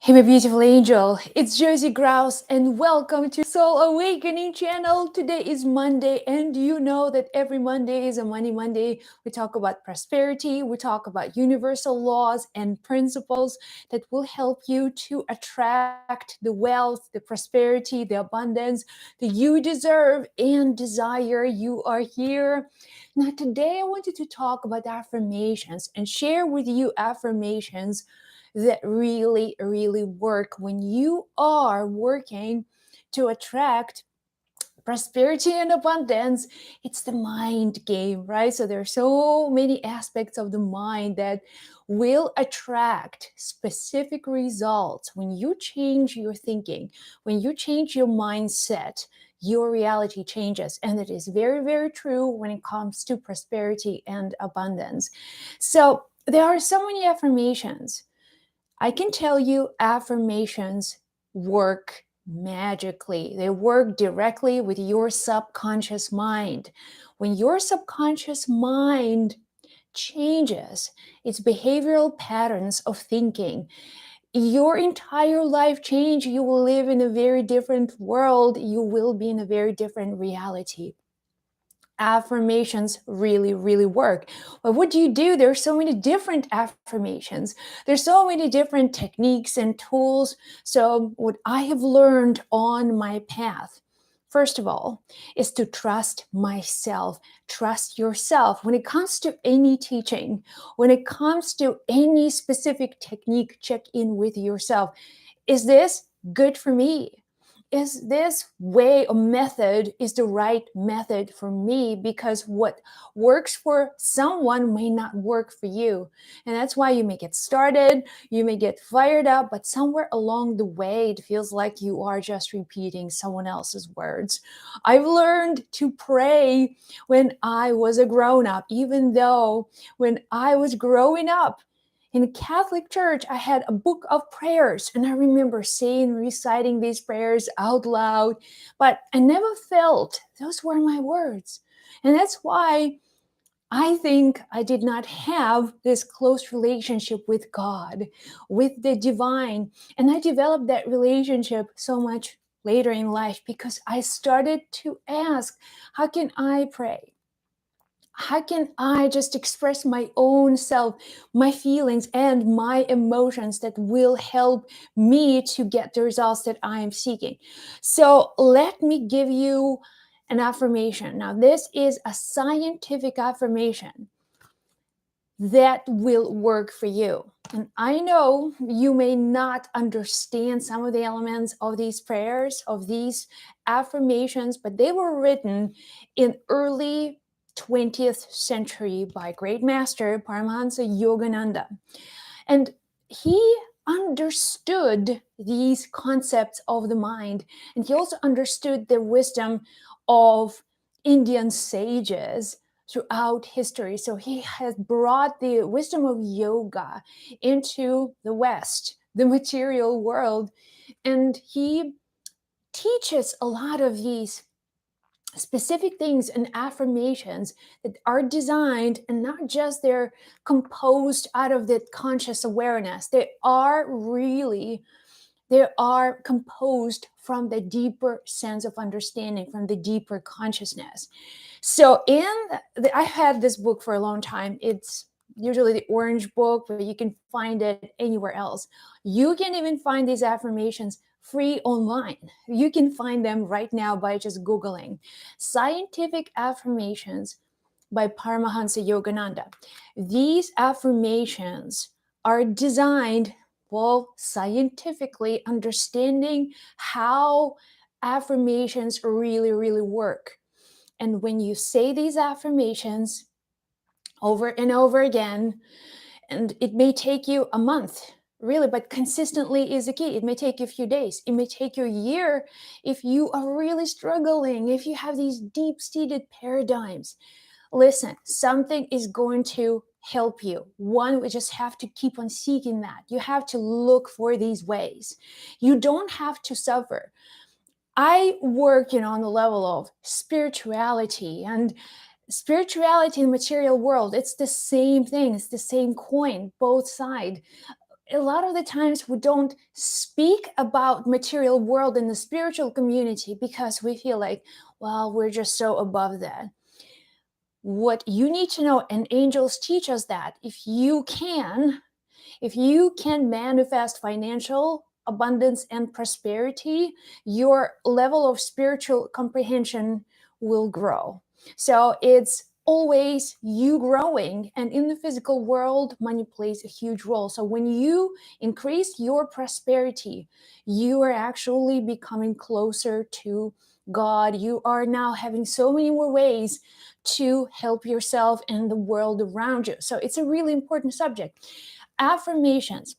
Hey, my beautiful angel, it's Josie Grouse, and welcome to Soul Awakening channel. Today is Monday, and you know that every Monday is a Money Monday. We talk about prosperity, we talk about universal laws and principles that will help you to attract the wealth, the prosperity, the abundance that you deserve and desire. You are here. Now, today I wanted to talk about affirmations and share with you affirmations that really work when you are working to attract prosperity and abundance. It's the mind game, right? So there are so many aspects of the mind that will attract specific results when you change your thinking, when you change your mindset. Your reality changes, and it is very true when it comes to prosperity and abundance. So there are so many affirmations. I can tell you affirmations work magically. They work directly with your subconscious mind. When your subconscious mind changes its behavioral patterns of thinking, your entire life change. You will live in a very different world. You will be in a very different reality. Affirmations really work. But what do you do? There's so many different affirmations. There's so many different techniques and tools. So what I have learned on my path, first of all, is to trust myself. Trust yourself. When it comes to any teaching, when it comes to any specific technique, check in with yourself. Is this good for me? Is this way or method is the right method for me? Because what works for someone may not work for you. And that's why you may get started, you may get fired up, but somewhere along the way, it feels like you are just repeating someone else's words. I've learned to pray when I was a grown up, even though when I was growing up, in a Catholic church, I had a book of prayers, and I remember saying, reciting these prayers out loud, but I never felt those were my words. And that's why I think I did not have this close relationship with God, with the divine. And I developed that relationship so much later in life because I started to ask, how can I pray? How can I just express my own self, my feelings, and my emotions that will help me to get the results that I am seeking? So, let me give you an affirmation. Now, this is a scientific affirmation that will work for you. And I know you may not understand some of the elements of these prayers, of these affirmations, but they were written in early 20th century by great master Paramahansa Yogananda. And he understood these concepts of the mind, and he also understood the wisdom of Indian sages throughout history. So he has brought the wisdom of yoga into the West, the material world, and he teaches a lot of these specific things and affirmations that are designed, and not just they're composed out of the conscious awareness. They are composed from the deeper sense of understanding, from the deeper consciousness. So I had this book for a long time. It's usually the orange book, but you can find it anywhere else. You can even find these affirmations free online. You can find them right now by just Googling scientific affirmations by Paramahansa Yogananda. These affirmations are designed, well, scientifically understanding how affirmations really work. And when you say these affirmations over and over again, and it may take you a month, really, but consistently is the key. It may take you a few days, it may take you a year if you are really struggling, if you have these deep-seated paradigms. Listen, something is going to help you. One, we just have to keep on seeking that. You have to look for these ways. You don't have to suffer. I work, on the level of spirituality, and spirituality in the material world, it's the same thing. It's the same coin, both sides. a lot of the times we don't speak about material world in the spiritual community because we feel like, well, we're just so above that. What you need to know, and angels teach us that if you can manifest financial abundance and prosperity, your level of spiritual comprehension will grow. So it's always you growing, and in the physical world money plays a huge role. So when you increase your prosperity, you are actually becoming closer to God. You are now having so many more ways to help yourself and the world around you. So it's a really important subject. Affirmations,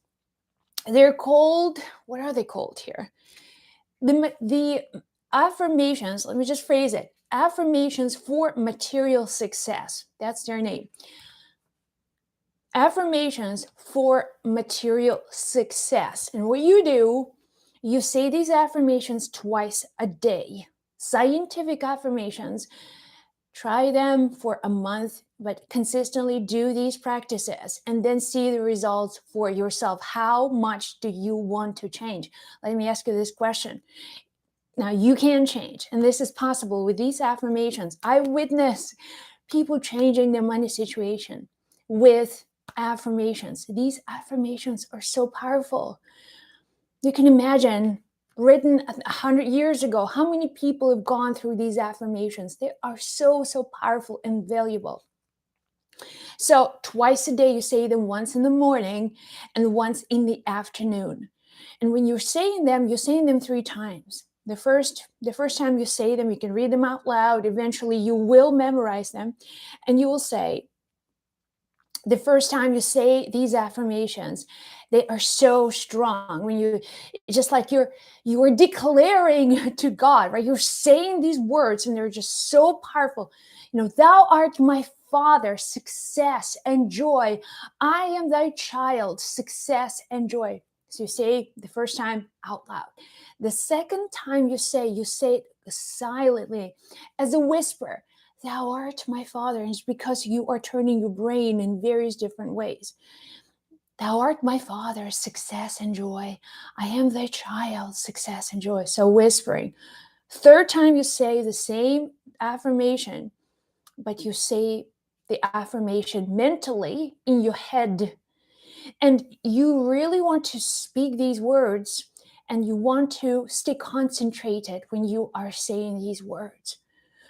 they're called, what are they called here? The affirmations, let me just phrase it, affirmations for material success. That's their name. Affirmations for material success. And what you do, you say these affirmations twice a day. Scientific affirmations. Try them for a month, but consistently do these practices and then see the results for yourself. How much do you want to change? Let me ask you this question. Now, you can change, and this is possible with these affirmations. I witness people changing their money situation with affirmations. These affirmations are so powerful. You can imagine, written 100 years ago, how many people have gone through these affirmations. They are so, so powerful and valuable. So twice a day, you say them, once in the morning and once in the afternoon. And when you're saying them 3 times. The first time you say them, you can read them out loud. Eventually you will memorize them, and you will say, the first time you say these affirmations, they are so strong. When you, just like you are declaring to God, right? You're saying these words and they're just so powerful. Thou art my Father, success and joy. I am thy child, success and joy. So you say the first time out loud. The second time you say it silently as a whisper. Thou art my Father. And it's because you are turning your brain in various different ways. Thou art my Father, success and joy. I am thy child, success and joy. So whispering. Third time you say the same affirmation, but you say the affirmation mentally in your head. And you really want to speak these words, and you want to stay concentrated when you are saying these words.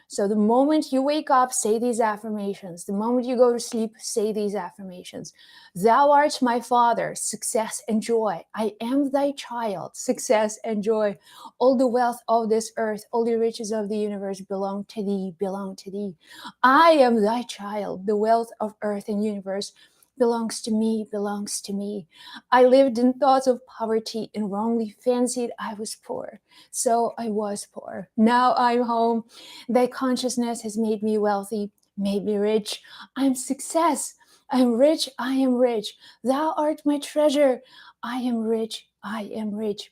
So the moment you wake up, say these affirmations. The moment you go to sleep, say these affirmations. Thou art my Father, success and joy. I am thy child, success and joy. All the wealth of this earth, all the riches of the universe belong to thee, belong to thee. I am thy child. The wealth of earth and universe belongs to me, belongs to me. I lived in thoughts of poverty and wrongly fancied I was poor. So I was poor. Now I'm home. Thy consciousness has made me wealthy, made me rich. I'm success. I'm rich. I am rich. Thou art my treasure. I am rich. I am rich.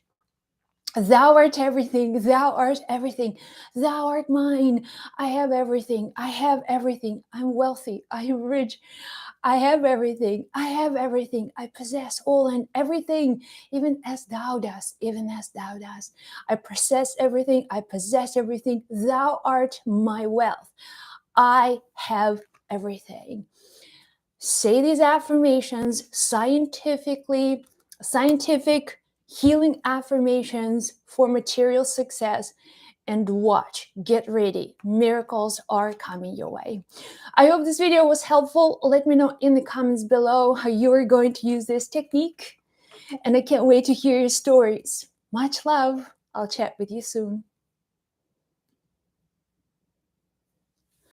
Thou art everything. Thou art everything. Thou art mine. I have everything. I have everything. I'm wealthy. I am rich. I have everything. I have everything. I possess all and everything, even as thou dost, even as thou dost. I possess everything. I possess everything. Thou art my wealth. I have everything. Say these affirmations scientific healing affirmations for material success, and watch, get ready. Miracles are coming your way. I hope this video was helpful. Let me know in the comments below how you are going to use this technique. And I can't wait to hear your stories. Much love. I'll chat with you soon.